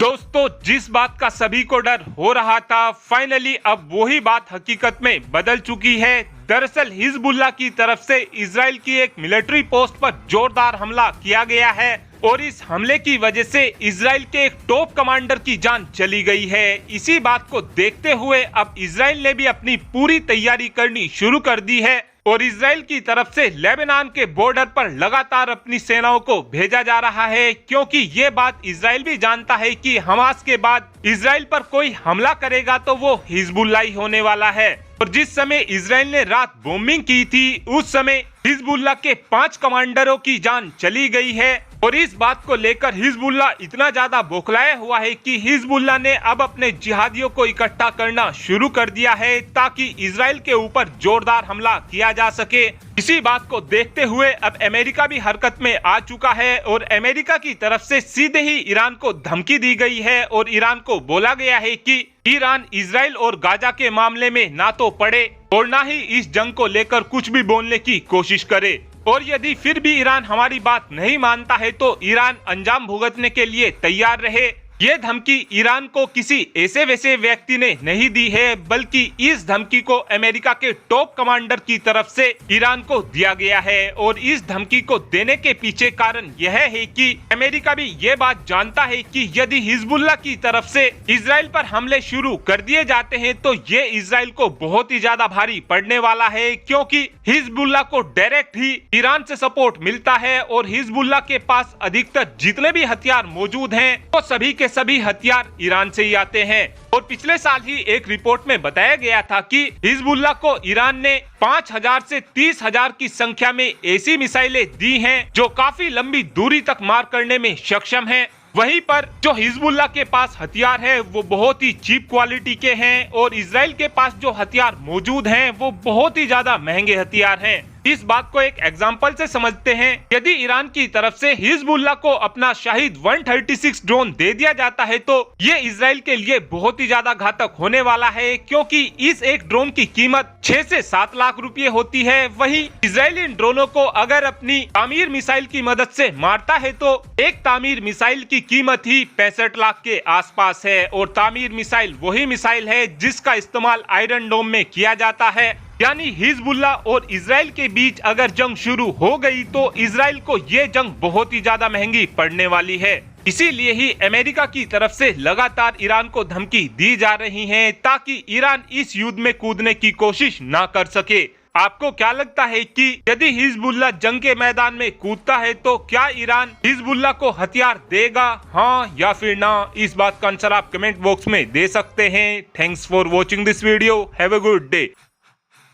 दोस्तों, जिस बात का सभी को डर हो रहा था, फाइनली अब वही बात हकीकत में बदल चुकी है। दरअसल हिजबुल्लाह की तरफ से इजराइल की एक मिलिट्री पोस्ट पर जोरदार हमला किया गया है और इस हमले की वजह से इजराइल के एक टॉप कमांडर की जान चली गई है। इसी बात को देखते हुए अब इजराइल ने भी अपनी पूरी तैयारी करनी शुरू कर दी है और इजराइल की तरफ से लेबनान के बॉर्डर पर लगातार अपनी सेनाओं को भेजा जा रहा है, क्योंकि ये बात इजराइल भी जानता है कि हमास के बाद इजराइल पर कोई हमला करेगा तो वो हिजबुल्लाह ही होने वाला है। और जिस समय इजराइल ने रात बॉम्बिंग की थी, उस समय हिजबुल्लाह के 5 कमांडरों की जान चली गई है और इस बात को लेकर हिजबुल्लाह इतना ज्यादा बौखलाया हुआ है कि हिजबुल्लाह ने अब अपने जिहादियों को इकट्ठा करना शुरू कर दिया है ताकि इजराइल के ऊपर जोरदार हमला किया जा सके। इसी बात को देखते हुए अब अमेरिका भी हरकत में आ चुका है और अमेरिका की तरफ से सीधे ही ईरान को धमकी दी गई है और ईरान को बोला गया है कि ईरान इजराइल और गाजा के मामले में ना तो पड़े और ना ही इस जंग को लेकर कुछ भी बोलने की कोशिश करे, और यदि फिर भी ईरान हमारी बात नहीं मानता है तो ईरान अंजाम भुगतने के लिए तैयार रहे। ये धमकी ईरान को किसी ऐसे वैसे व्यक्ति ने नहीं दी है, बल्कि इस धमकी को अमेरिका के टॉप कमांडर की तरफ से ईरान को दिया गया है। और इस धमकी को देने के पीछे कारण यह है कि अमेरिका भी ये बात जानता है कि यदि हिजबुल्लाह की तरफ से इजराइल पर हमले शुरू कर दिए जाते हैं तो ये इजराइल को बहुत ही ज्यादा भारी पड़ने वाला है, क्योंकि हिजबुल्लाह को डायरेक्ट ही ईरान से सपोर्ट मिलता है और हिजबुल्लाह के पास अधिकतर जितने भी हथियार मौजूद हैं वो सभी के सभी हथियार ईरान से ही आते हैं। और पिछले साल ही एक रिपोर्ट में बताया गया था कि हिजबुल्लाह को ईरान ने 5,000 से 30,000 की संख्या में ऐसी मिसाइलें दी हैं जो काफी लंबी दूरी तक मार करने में सक्षम हैं। वहीं पर जो हिजबुल्लाह के पास हथियार है वो बहुत ही चीप क्वालिटी के हैं और इजराइल के पास जो हथियार मौजूद हैं वो बहुत ही ज्यादा महंगे हथियार हैं। इस बात को एक एग्जांपल से समझते हैं। यदि ईरान की तरफ से हिजबुल्लाह को अपना शाहिद 136 ड्रोन दे दिया जाता है तो ये इजराइल के लिए बहुत ही ज्यादा घातक होने वाला है, क्योंकि इस एक ड्रोन की कीमत 6 से 7 लाख रुपए होती है। वहीं इजरायली इन ड्रोनों को अगर अपनी तामीर मिसाइल की मदद से मारता है तो एक तामीर मिसाइल की कीमत ही 65 लाख के आसपास है। और तामीर मिसाइल वही मिसाइल है जिसका इस्तेमाल आयरन डोम में किया जाता है। यानी हिजबुल्लाह और इजराइल के बीच अगर जंग शुरू हो गई तो इजराइल को ये जंग बहुत ही ज्यादा महंगी पड़ने वाली है। इसीलिए ही अमेरिका की तरफ से लगातार ईरान को धमकी दी जा रही है ताकि ईरान इस युद्ध में कूदने की कोशिश ना कर सके। आपको क्या लगता है कि यदि हिजबुल्लाह जंग के मैदान में कूदता है तो क्या ईरान हिजबुल्लाह को हथियार देगा, हाँ या फिर ना? इस बात का आंसर आप कमेंट बॉक्स में दे सकते हैं। Thanks for watching this video. Have a good day.